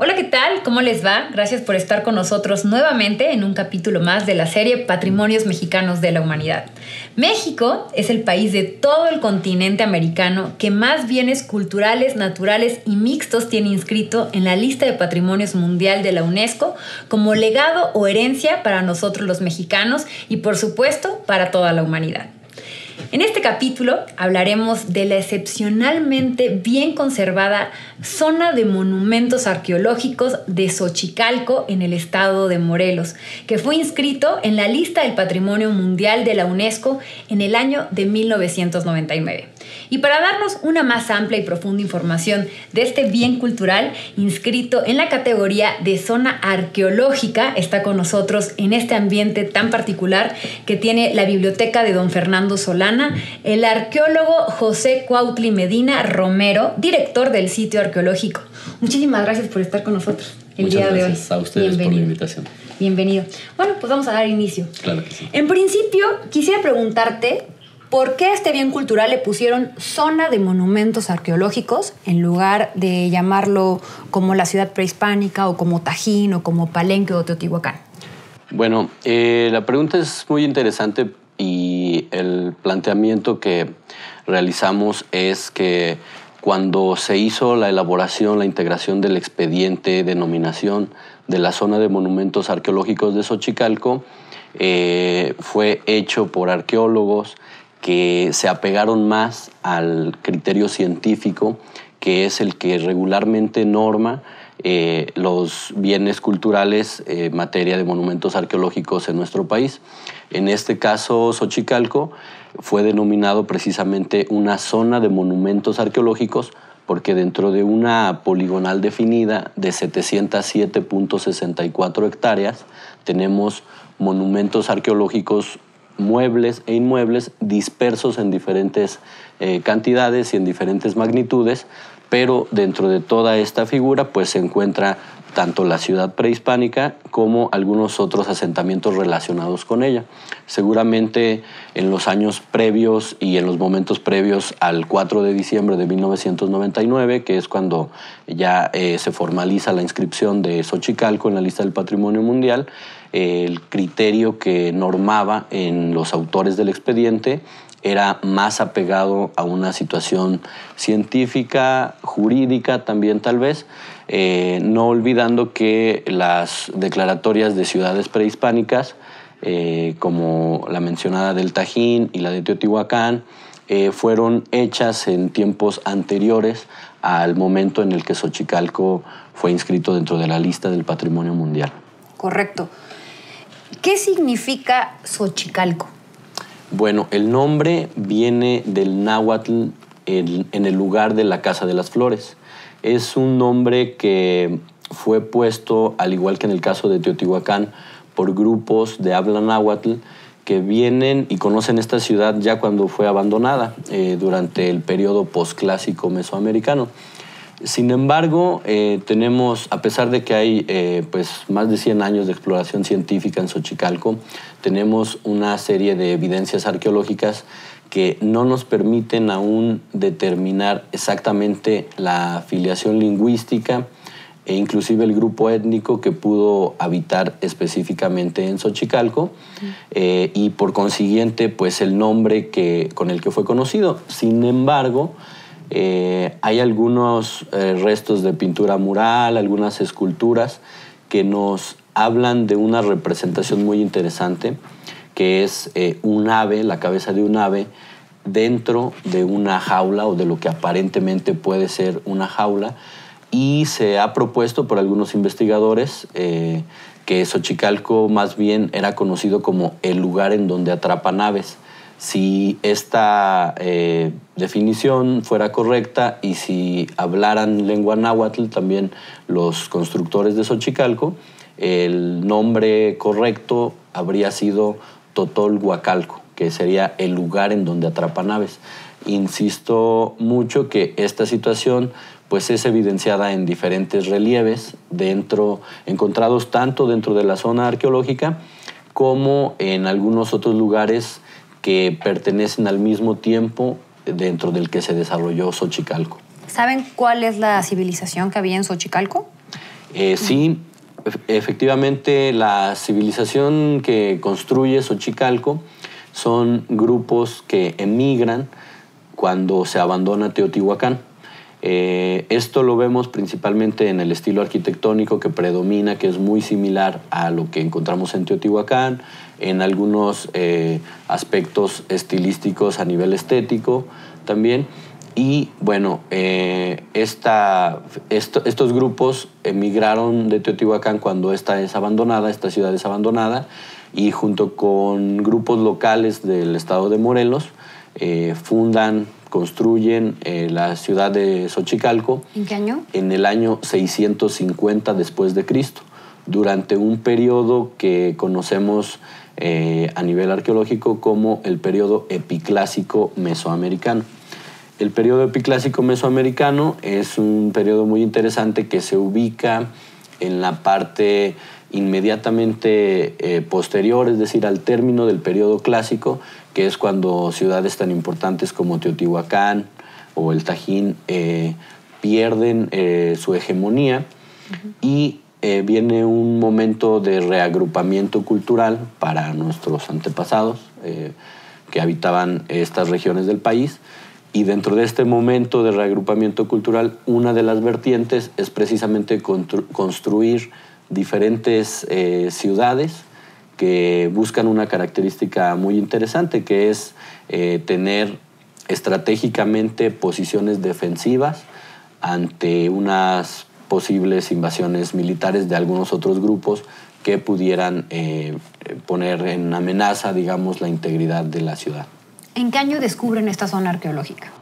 Hola, ¿qué tal? ¿Cómo les va? Gracias por estar con nosotros nuevamente en un capítulo más de la serie Patrimonios Mexicanos de la Humanidad. México es el país de todo el continente americano que más bienes culturales, naturales y mixtos tiene inscrito en la lista de Patrimonios Mundial de la UNESCO como legado o herencia para nosotros los mexicanos y, por supuesto, para toda la humanidad. En este capítulo hablaremos de la excepcionalmente bien conservada zona de monumentos arqueológicos de Xochicalco en el estado de Morelos, que fue inscrito en la lista del Patrimonio Mundial de la UNESCO en el año de 1999. Y para darnos una más amplia y profunda información de este bien cultural inscrito en la categoría de zona arqueológica, está con nosotros en este ambiente tan particular que tiene la biblioteca de don Fernando Solana, el arqueólogo José Cuautli Medina Romero, director del sitio arqueológico. Muchísimas gracias por estar con nosotros el día de hoy. Muchas gracias a ustedes por la invitación. Bienvenido. Bueno, pues vamos a dar inicio. Claro que sí. En principio, quisiera preguntarte ¿por qué a este bien cultural le pusieron zona de monumentos arqueológicos en lugar de llamarlo como la ciudad prehispánica o como Tajín o como Palenque o Teotihuacán? Bueno, la pregunta es muy interesante y el planteamiento que realizamos es que cuando se hizo la elaboración, la integración del expediente, denominación de la zona de monumentos arqueológicos de Xochicalco, fue hecho por arqueólogos que se apegaron más al criterio científico, que es el que regularmente norma los bienes culturales en materia de monumentos arqueológicos en nuestro país. En este caso, Xochicalco fue denominado precisamente una zona de monumentos arqueológicos porque dentro de una poligonal definida de 707.64 hectáreas tenemos monumentos arqueológicos muebles e inmuebles dispersos en diferentes cantidades y en diferentes magnitudes, pero dentro de toda esta figura pues se encuentra tanto la ciudad prehispánica como algunos otros asentamientos relacionados con ella. Seguramente en los años previos y en los momentos previos al 4 de diciembre de 1999, que es cuando ya se formaliza la inscripción de Xochicalco en la lista del Patrimonio Mundial, el criterio que normaba en los autores del expediente era más apegado a una situación científica, jurídica también tal vez, no olvidando que las declaratorias de ciudades prehispánicas, como la mencionada del Tajín y la de Teotihuacán, fueron hechas en tiempos anteriores al momento en el que Xochicalco fue inscrito dentro de la lista del Patrimonio Mundial. Correcto. ¿Qué significa Xochicalco? Bueno, el nombre viene del náhuatl en el lugar de la Casa de las Flores. Es un nombre que fue puesto, al igual que en el caso de Teotihuacán, por grupos de habla náhuatl que vienen y conocen esta ciudad ya cuando fue abandonada durante el periodo posclásico mesoamericano. Sin embargo, tenemos, a pesar de que hay pues, más de 100 años de exploración científica en Xochicalco, tenemos una serie de evidencias arqueológicas que no nos permiten aún determinar exactamente la afiliación lingüística e inclusive el grupo étnico que pudo habitar específicamente en Xochicalco y por consiguiente pues, el nombre con el que fue conocido. Sin embargo, hay algunos restos de pintura mural, algunas esculturas que nos hablan de una representación muy interesante, que es un ave, la cabeza de un ave, dentro de una jaula o de lo que aparentemente puede ser una jaula, y se ha propuesto por algunos investigadores que Xochicalco más bien era conocido como el lugar en donde atrapan aves. Si esta definición fuera correcta y si hablaran lengua náhuatl también los constructores de Xochicalco, el nombre correcto habría sido Totolhuacalco, que sería el lugar en donde atrapan aves. Insisto mucho que esta situación pues, es evidenciada en diferentes relieves encontrados tanto dentro de la zona arqueológica como en algunos otros lugares que pertenecen al mismo tiempo dentro del que se desarrolló Xochicalco. ¿Saben cuál es la civilización que había en Xochicalco? Sí, efectivamente, la civilización que construye Xochicalco son grupos que emigran cuando se abandona Teotihuacán. Esto lo vemos principalmente en el estilo arquitectónico que predomina, que es muy similar a lo que encontramos en Teotihuacán, en algunos aspectos estilísticos a nivel estético también. Y bueno, estos grupos emigraron de Teotihuacán cuando esta ciudad es abandonada, y junto con grupos locales del estado de Morelos construyen la ciudad de Xochicalco. ¿En qué año? En el año 650 después de Cristo, durante un periodo que conocemos a nivel arqueológico como el periodo epiclásico mesoamericano. El periodo epiclásico mesoamericano es un periodo muy interesante que se ubica en la parte inmediatamente posterior, es decir, al término del periodo clásico, que es cuando ciudades tan importantes como Teotihuacán o el Tajín pierden su hegemonía. Y viene un momento de reagrupamiento cultural para nuestros antepasados que habitaban estas regiones del país. Y dentro de este momento de reagrupamiento cultural, una de las vertientes es precisamente construir diferentes ciudades que buscan una característica muy interesante, que es tener estratégicamente posiciones defensivas ante unas posibles invasiones militares de algunos otros grupos que pudieran poner en amenaza, digamos, la integridad de la ciudad. ¿En qué año descubren esta zona arqueológica?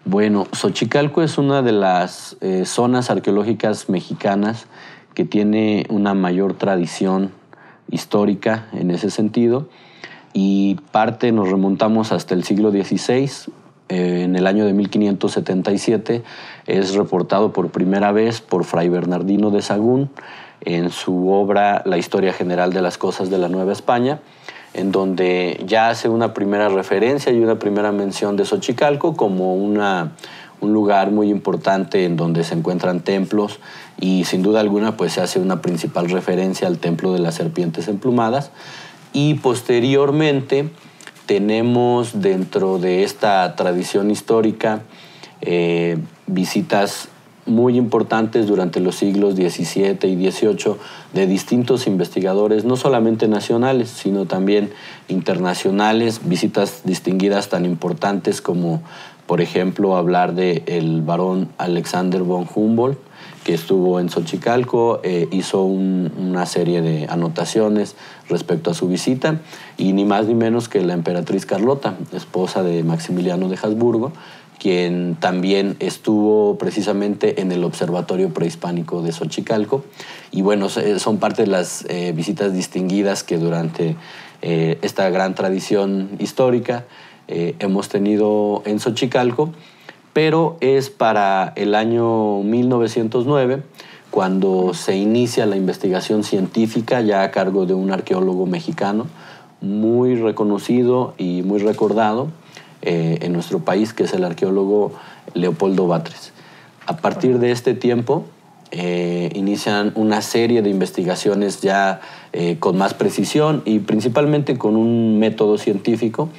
Bueno, Xochicalco es una de las zonas arqueológicas mexicanas que tiene una mayor tradición histórica en ese sentido, y nos remontamos hasta el siglo XVI. En el año de 1577 es reportado por primera vez por Fray Bernardino de Sahagún en su obra La Historia General de las Cosas de la Nueva España, en donde ya hace una primera referencia y una primera mención de Xochicalco como un lugar muy importante en donde se encuentran templos, y sin duda alguna pues se hace una principal referencia al Templo de las Serpientes Emplumadas. Y posteriormente tenemos dentro de esta tradición histórica visitas muy importantes durante los siglos XVII y XVIII de distintos investigadores, no solamente nacionales, sino también internacionales, visitas distinguidas tan importantes como, por ejemplo, hablar del barón Alexander von Humboldt, que estuvo en Xochicalco, hizo una serie de anotaciones respecto a su visita, y ni más ni menos que la emperatriz Carlota, esposa de Maximiliano de Habsburgo, quien también estuvo precisamente en el Observatorio Prehispánico de Xochicalco. Y bueno, son parte de las visitas distinguidas que durante esta gran tradición histórica hemos tenido en Xochicalco, pero es para el año 1909 cuando se inicia la investigación científica ya a cargo de un arqueólogo mexicano muy reconocido y muy recordado en nuestro país, que es el arqueólogo Leopoldo Batres. A partir de este tiempo inician una serie de investigaciones ya con más precisión y principalmente con un método científico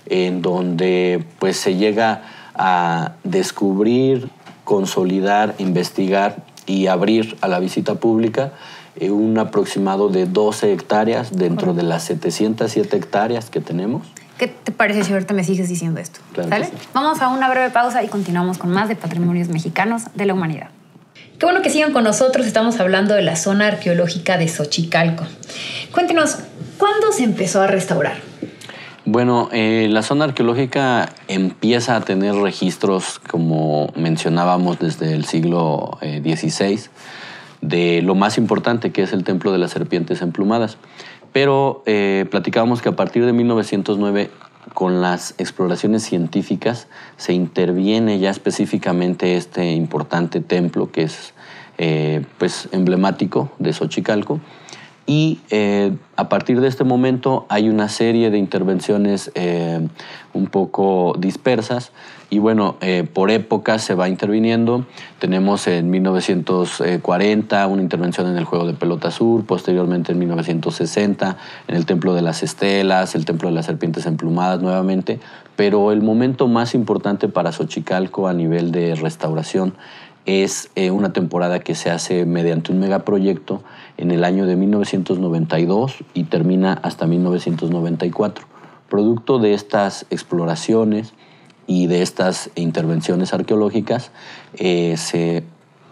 en donde pues, se llega a descubrir, consolidar, investigar y abrir a la visita pública un aproximado de 12 hectáreas dentro de las 707 hectáreas que tenemos. ¿Qué te parece si ahorita me sigues diciendo esto? Claro. ¿Sale? Sí. Vamos a una breve pausa y continuamos con más de Patrimonios Mexicanos de la Humanidad. Qué bueno que sigan con nosotros. Estamos hablando de la zona arqueológica de Xochicalco. Cuéntenos, ¿cuándo se empezó a restaurar? Bueno, la zona arqueológica empieza a tener registros, como mencionábamos, desde el siglo XVI, de lo más importante, que es el Templo de las Serpientes Emplumadas. Pero platicábamos que a partir de 1909, con las exploraciones científicas, se interviene ya específicamente este importante templo que es pues, emblemático de Xochicalco. Y a partir de este momento hay una serie de intervenciones un poco dispersas y bueno, por épocas se va interviniendo. Tenemos en 1940 una intervención en el Juego de Pelota Sur, posteriormente en 1960 en el Templo de las Estelas, el Templo de las Serpientes Emplumadas nuevamente, pero el momento más importante para Xochicalco a nivel de restauración es una temporada que se hace mediante un megaproyecto en el año de 1992 y termina hasta 1994. Producto de estas exploraciones y de estas intervenciones arqueológicas se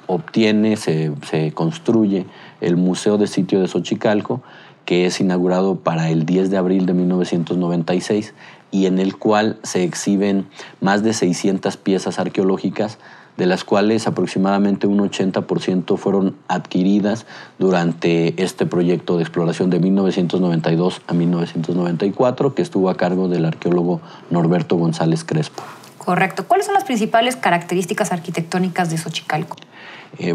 obtiene, se construye el Museo de Sitio de Xochicalco, que es inaugurado para el 10 de abril de 1996 y en el cual se exhiben más de 600 piezas arqueológicas, de las cuales aproximadamente un 80% fueron adquiridas durante este proyecto de exploración de 1992 a 1994, que estuvo a cargo del arqueólogo Norberto González Crespo. Correcto. ¿Cuáles son las principales características arquitectónicas de Xochicalco?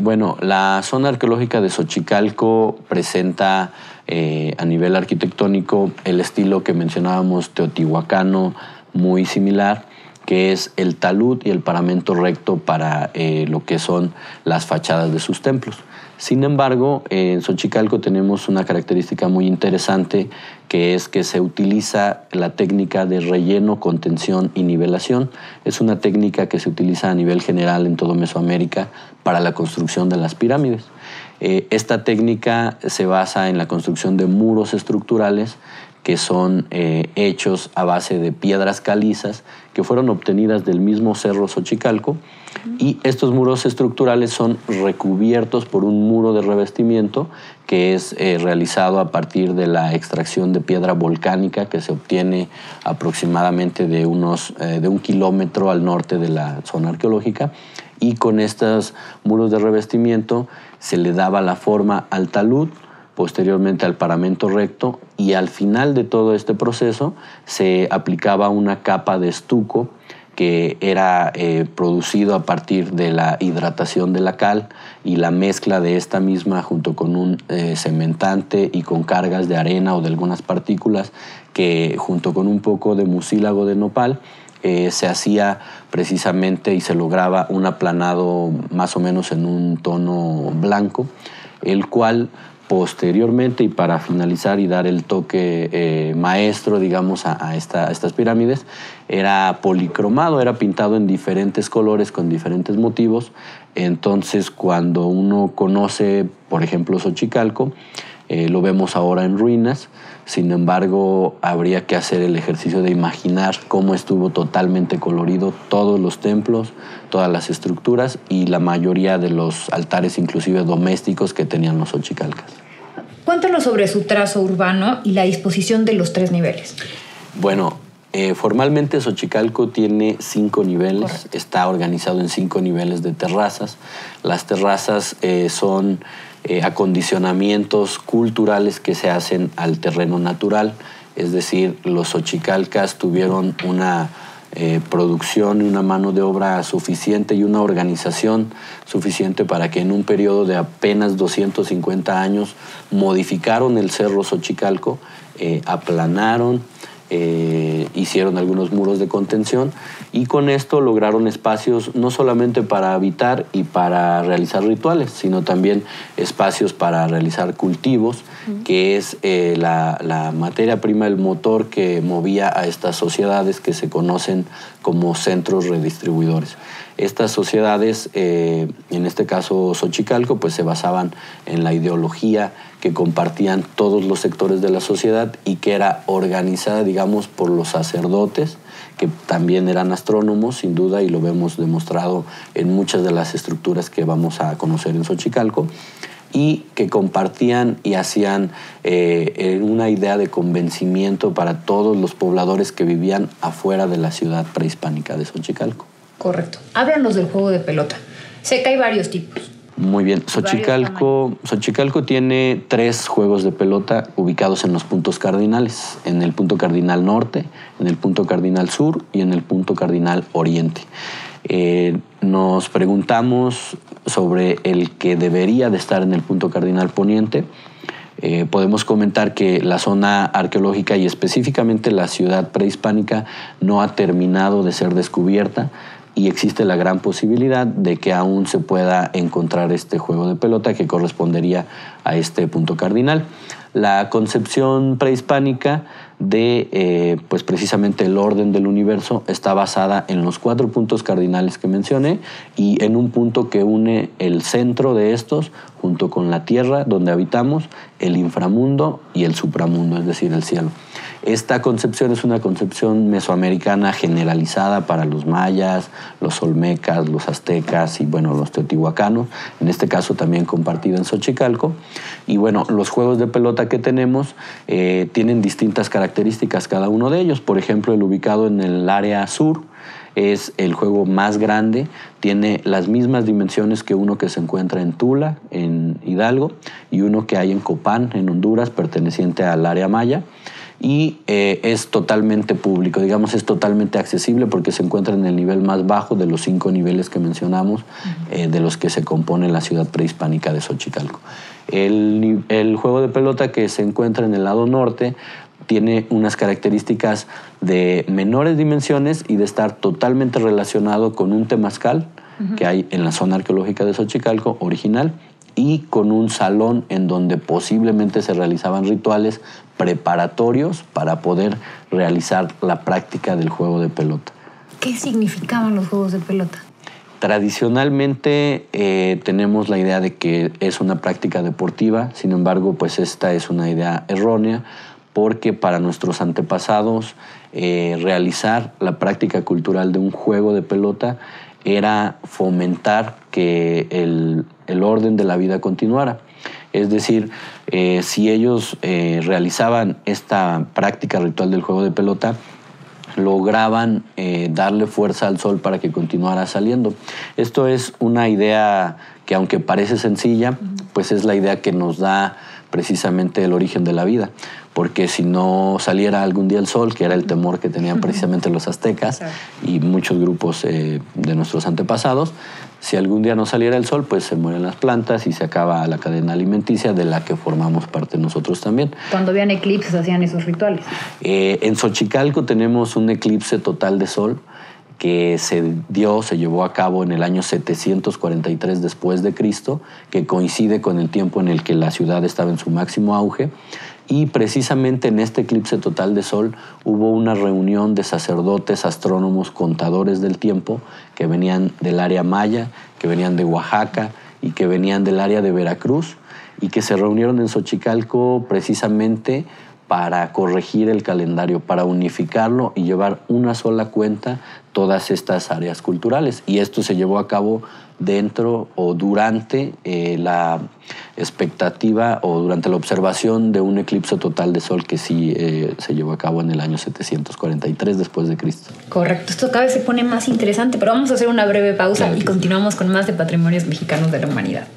Bueno, la zona arqueológica de Xochicalco presenta a nivel arquitectónico el estilo que mencionábamos teotihuacano, muy similar, que es el talud y el paramento recto para lo que son las fachadas de sus templos. Sin embargo, en Xochicalco tenemos una característica muy interesante, que es que se utiliza la técnica de relleno, contención y nivelación. Es una técnica que se utiliza a nivel general en todo Mesoamérica para la construcción de las pirámides. Esta técnica se basa en la construcción de muros estructurales que son hechos a base de piedras calizas que fueron obtenidas del mismo Cerro Xochicalco, y estos muros estructurales son recubiertos por un muro de revestimiento que es realizado a partir de la extracción de piedra volcánica que se obtiene aproximadamente de 1 kilómetro al norte de la zona arqueológica, y con estos muros de revestimiento se le daba la forma al talud, posteriormente al paramento recto, y al final de todo este proceso se aplicaba una capa de estuco que era producido a partir de la hidratación de la cal y la mezcla de esta misma junto con un cementante y con cargas de arena o de algunas partículas que junto con un poco de mucílago de nopal se hacía precisamente y se lograba un aplanado más o menos en un tono blanco, el cual posteriormente, y para finalizar y dar el toque maestro, digamos, a estas pirámides, era policromado, era pintado en diferentes colores, con diferentes motivos. Entonces, cuando uno conoce, por ejemplo, Xochicalco, lo vemos ahora en ruinas. Sin embargo, habría que hacer el ejercicio de imaginar cómo estuvo totalmente colorido todos los templos, todas las estructuras y la mayoría de los altares, inclusive domésticos, que tenían los xochicalcas. Cuéntanos sobre su trazo urbano y la disposición de los 3 niveles. Bueno, formalmente Xochicalco tiene 5 niveles. Correcto. Está organizado en 5 niveles de terrazas. Las terrazas son acondicionamientos culturales que se hacen al terreno natural, es decir, los xochicalcas tuvieron una producción y una mano de obra suficiente y una organización suficiente para que en un periodo de apenas 250 años modificaron el Cerro Xochicalco, aplanaron, hicieron algunos muros de contención y con esto lograron espacios no solamente para habitar y para realizar rituales, sino también espacios para realizar cultivos, que es la materia prima, el motor que movía a estas sociedades que se conocen como centros redistribuidores. Estas sociedades, en este caso Xochicalco, pues se basaban en la ideología que compartían todos los sectores de la sociedad y que era organizada, digamos, por los sacerdotes, que también eran astrónomos, sin duda, y lo vemos demostrado en muchas de las estructuras que vamos a conocer en Xochicalco, y que compartían y hacían una idea de convencimiento para todos los pobladores que vivían afuera de la ciudad prehispánica de Xochicalco. Correcto. Háblanos del juego de pelota. Sé que hay varios tipos. Muy bien. Xochicalco tiene 3 juegos de pelota ubicados en los puntos cardinales. En el punto cardinal norte, en el punto cardinal sur y en el punto cardinal oriente. Nos preguntamos sobre el que debería de estar en el punto cardinal poniente. Podemos comentar que la zona arqueológica y específicamente la ciudad prehispánica no ha terminado de ser descubierta y existe la gran posibilidad de que aún se pueda encontrar este juego de pelota que correspondería a este punto cardinal. La concepción prehispánica de pues precisamente el orden del universo está basada en los 4 puntos cardinales que mencioné y en un punto que une el centro de estos junto con la tierra donde habitamos, el inframundo y el supramundo, es decir, el cielo. Esta concepción es una concepción mesoamericana generalizada para los mayas, los olmecas, los aztecas y bueno, los teotihuacanos, en este caso también compartida en Xochicalco. Y bueno, los juegos de pelota que tenemos tienen distintas características cada uno de ellos. Por ejemplo, el ubicado en el área sur es el juego más grande, tiene las mismas dimensiones que uno que se encuentra en Tula, en Hidalgo, y uno que hay en Copán, en Honduras, perteneciente al área maya. Y es totalmente público, digamos, es totalmente accesible porque se encuentra en el nivel más bajo de los 5 niveles que mencionamos, de los que se compone la ciudad prehispánica de Xochicalco. El juego de pelota que se encuentra en el lado norte tiene unas características de menores dimensiones y de estar totalmente relacionado con un temazcal que hay en la zona arqueológica de Xochicalco original y con un salón en donde posiblemente se realizaban rituales preparatorios para poder realizar la práctica del juego de pelota. ¿Qué significaban los juegos de pelota? Tradicionalmente tenemos la idea de que es una práctica deportiva, sin embargo, pues esta es una idea errónea porque para nuestros antepasados realizar la práctica cultural de un juego de pelota era fomentar que el orden de la vida continuara. Es decir, si ellos realizaban esta práctica ritual del juego de pelota, lograban darle fuerza al sol para que continuara saliendo. Esto es una idea que, aunque parece sencilla, pues es la idea que nos da precisamente el origen de la vida. Porque si no saliera algún día el sol, que era el temor que tenían precisamente los aztecas y muchos grupos de nuestros antepasados, si algún día no saliera el sol, pues se mueren las plantas y se acaba la cadena alimenticia de la que formamos parte nosotros también. Cuando habían eclipses hacían esos rituales. En Xochicalco tenemos un eclipse total de sol que se llevó a cabo en el año 743 después de Cristo, que coincide con el tiempo en el que la ciudad estaba en su máximo auge. Y precisamente en este eclipse total de sol hubo una reunión de sacerdotes, astrónomos, contadores del tiempo que venían del área maya, que venían de Oaxaca y que venían del área de Veracruz y que se reunieron en Xochicalco precisamente para corregir el calendario, para unificarlo y llevar una sola cuenta todas estas áreas culturales. Y esto se llevó a cabo dentro o durante la expectativa o durante la observación de un eclipse total de sol que sí se llevó a cabo en el año 743 después de Cristo. Correcto, esto cada vez se pone más interesante, pero vamos a hacer una breve pausa y continuamos con más de Patrimonios Mexicanos de la Humanidad.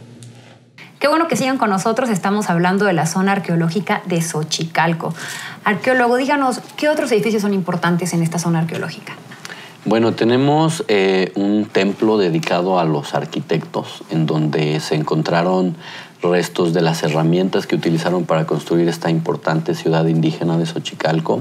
Qué bueno que sigan con nosotros, estamos hablando de la zona arqueológica de Xochicalco. Arqueólogo, díganos, ¿qué otros edificios son importantes en esta zona arqueológica? Bueno, tenemos un templo dedicado a los arquitectos, en donde se encontraron restos de las herramientas que utilizaron para construir esta importante ciudad indígena de Xochicalco.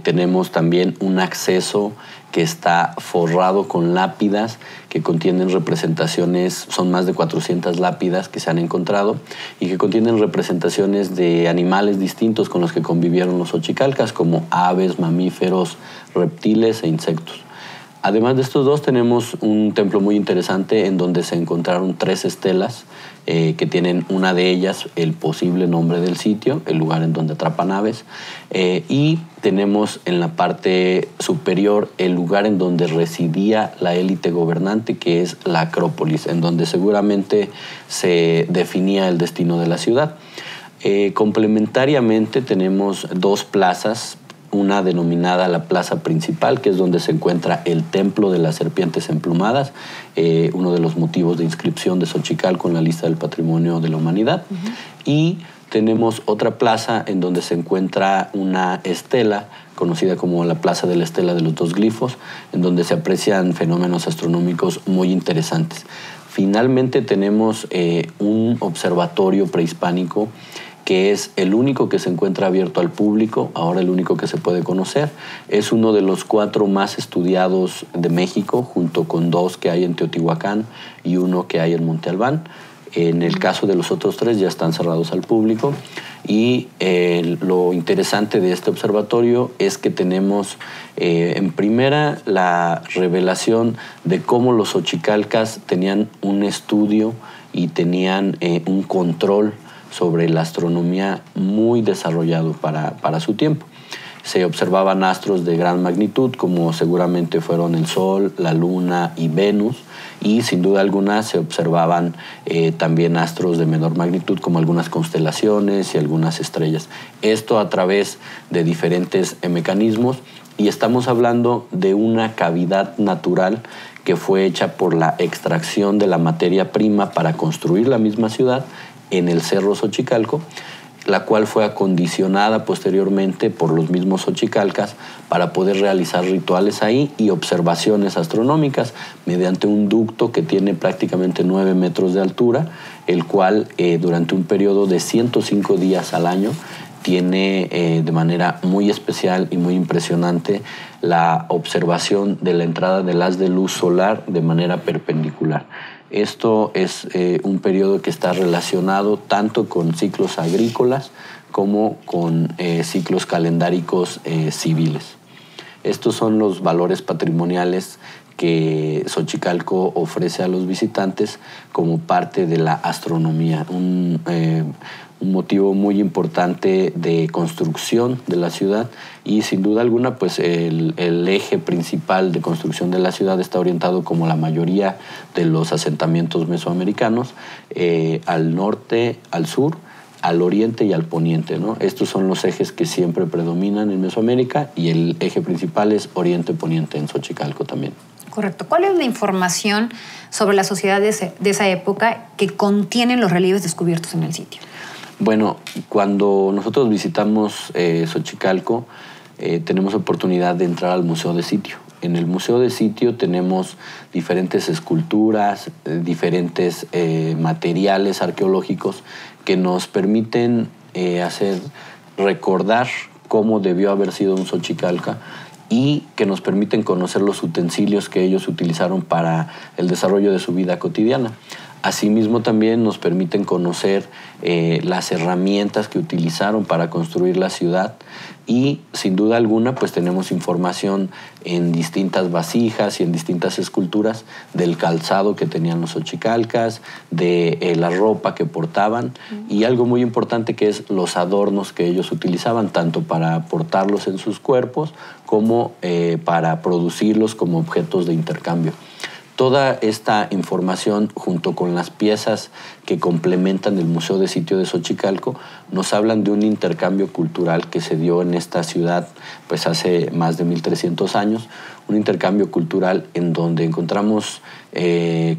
Tenemos también un acceso que está forrado con lápidas que contienen representaciones, son más de 400 lápidas que se han encontrado y que contienen representaciones de animales distintos con los que convivieron los xochicalcas, como aves, mamíferos, reptiles e insectos. Además de estos dos, tenemos un templo muy interesante en donde se encontraron 3 estelas que tienen una de ellas el posible nombre del sitio, el lugar en donde atrapan aves, y tenemos en la parte superior el lugar en donde residía la élite gobernante, que es la Acrópolis, en donde seguramente se definía el destino de la ciudad. Complementariamente tenemos 2 plazas, una denominada la plaza principal, que es donde se encuentra el templo de las serpientes emplumadas, uno de los motivos de inscripción de Xochicalco en la lista del Patrimonio de la Humanidad. Y tenemos otra plaza en donde se encuentra una estela, conocida como la Plaza de la Estela de los 2 Glifos, en donde se aprecian fenómenos astronómicos muy interesantes. Finalmente tenemos un observatorio prehispánico que es el único que se encuentra abierto al público, ahora el único que se puede conocer. Es uno de los 4 más estudiados de México, junto con 2 que hay en Teotihuacán y 1 que hay en Monte Albán. En el caso de los otros 3 ya están cerrados al público. Y lo interesante de este observatorio es que tenemos en primera la revelación de cómo los xochicalcas tenían un estudio y tenían un control sobre la astronomía muy desarrollado para su tiempo. Se observaban astros de gran magnitud, como seguramente fueron el Sol, la Luna y Venus, y sin duda alguna se observaban también astros de menor magnitud, como algunas constelaciones y algunas estrellas. Esto a través de diferentes mecanismos, y estamos hablando de una cavidad natural que fue hecha por la extracción de la materia prima para construir la misma ciudad en el Cerro Xochicalco, la cual fue acondicionada posteriormente por los mismos xochicalcas para poder realizar rituales ahí y observaciones astronómicas mediante un ducto que tiene prácticamente 9 metros de altura, el cual durante un periodo de 105 días al año tiene de manera muy especial y muy impresionante la observación de la entrada del haz de luz solar de manera perpendicular. Esto es un periodo que está relacionado tanto con ciclos agrícolas como con ciclos calendáricos civiles. Estos son los valores patrimoniales que Xochicalco ofrece a los visitantes como parte de la astronomía, un motivo muy importante de construcción de la ciudad, y sin duda alguna pues el eje principal de construcción de la ciudad está orientado, como la mayoría de los asentamientos mesoamericanos, al norte, al sur, al oriente y al poniente, ¿no? Estos son los ejes que siempre predominan en Mesoamérica, y el eje principal es oriente-poniente en Xochicalco también. Correcto. ¿Cuál es la información sobre la sociedad de esa época que contienen los relieves descubiertos en el sitio? Bueno, cuando nosotros visitamos Xochicalco, tenemos oportunidad de entrar al Museo de Sitio. En el Museo de Sitio tenemos diferentes esculturas, diferentes materiales arqueológicos que nos permiten recordar cómo debió haber sido un Xochicalca, y que nos permiten conocer los utensilios que ellos utilizaron para el desarrollo de su vida cotidiana. Asimismo, también nos permiten conocer las herramientas que utilizaron para construir la ciudad, y sin duda alguna pues tenemos información en distintas vasijas y en distintas esculturas del calzado que tenían los xochicalcas, de la ropa que portaban, y algo muy importante que es los adornos que ellos utilizaban, tanto para portarlos en sus cuerpos como para producirlos como objetos de intercambio. Toda esta información, junto con las piezas que complementan el Museo de Sitio de Xochicalco, nos hablan de un intercambio cultural que se dio en esta ciudad pues hace más de 1300 años, un intercambio cultural en donde encontramos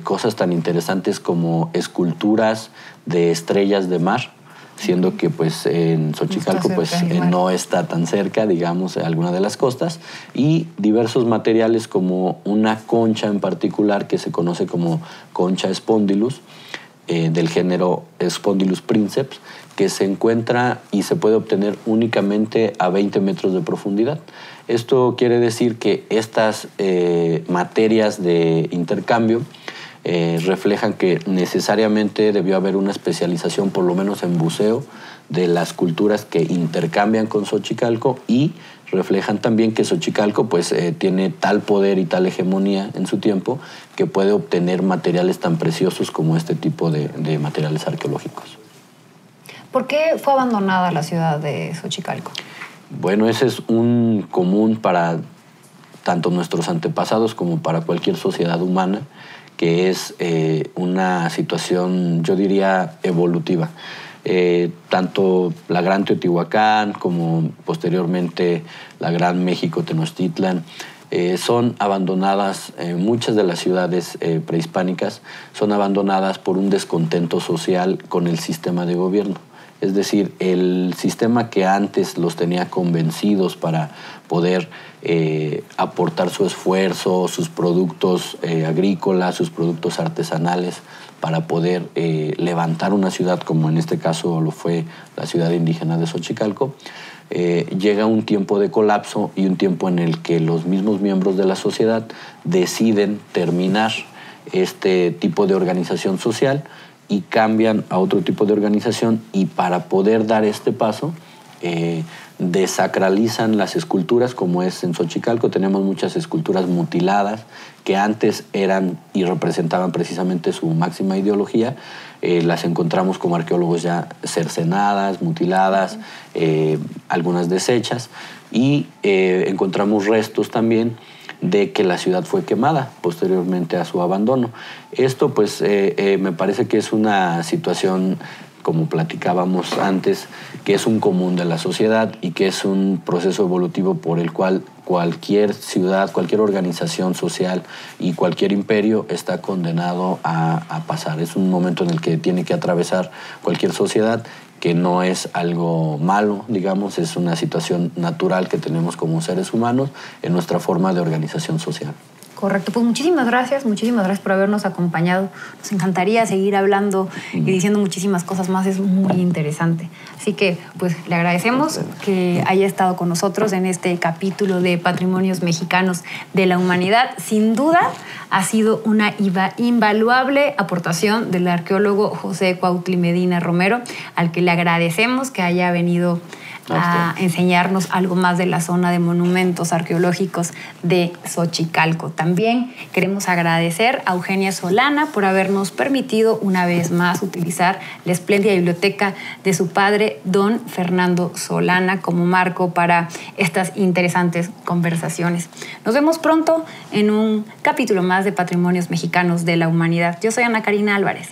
cosas tan interesantes como esculturas de estrellas de mar, siendo que pues en Xochicalco pues no está tan cerca, digamos, alguna de las costas, y diversos materiales como una concha en particular que se conoce como concha Spondylus, del género Spondylus princeps, que se encuentra y se puede obtener únicamente a 20 metros de profundidad. Esto quiere decir que estas materias de intercambio reflejan que necesariamente debió haber una especialización, por lo menos en buceo, de las culturas que intercambian con Xochicalco, y reflejan también que Xochicalco pues, tiene tal poder y tal hegemonía en su tiempo que puede obtener materiales tan preciosos como este tipo de materiales arqueológicos. ¿Por qué fue abandonada la ciudad de Xochicalco? Bueno, ese es un común para tanto nuestros antepasados como para cualquier sociedad humana, que es una situación, yo diría, evolutiva. Tanto la Gran Teotihuacán como posteriormente la Gran México Tenochtitlan son abandonadas, muchas de las ciudades prehispánicas son abandonadas por un descontento social con el sistema de gobierno. Es decir, el sistema que antes los tenía convencidos para poder aportar su esfuerzo, sus productos agrícolas, sus productos artesanales para poder levantar una ciudad, como en este caso lo fue la ciudad indígena de Xochicalco, llega un tiempo de colapso y un tiempo en el que los mismos miembros de la sociedad deciden terminar este tipo de organización social y cambian a otro tipo de organización, y para poder dar este paso desacralizan las esculturas, como es en Xochicalco. Tenemos muchas esculturas mutiladas que antes eran y representaban precisamente su máxima ideología. Las encontramos como arqueólogos ya cercenadas, mutiladas, algunas deshechas, y encontramos restos también de que la ciudad fue quemada posteriormente a su abandono. Esto pues me parece que es una situación, como platicábamos antes, que es un común de la sociedad y que es un proceso evolutivo por el cual cualquier ciudad, cualquier organización social y cualquier imperio está condenado a pasar. Es un momento en el que tiene que atravesar cualquier sociedad, que no es algo malo, digamos, es una situación natural que tenemos como seres humanos en nuestra forma de organización social. Correcto, pues muchísimas gracias por habernos acompañado. Nos encantaría seguir hablando y diciendo muchísimas cosas más, es muy interesante. Así que pues le agradecemos que haya estado con nosotros en este capítulo de Patrimonios Mexicanos de la Humanidad. Sin duda ha sido una invaluable aportación del arqueólogo José Cuautli Medina Romero, al que le agradecemos que haya venido a enseñarnos algo más de la zona de monumentos arqueológicos de Xochicalco. También queremos agradecer a Eugenia Solana por habernos permitido una vez más utilizar la espléndida biblioteca de su padre, don Fernando Solana, como marco para estas interesantes conversaciones. Nos vemos pronto en un capítulo más de Patrimonios Mexicanos de la Humanidad. Yo soy Ana Karina Álvarez.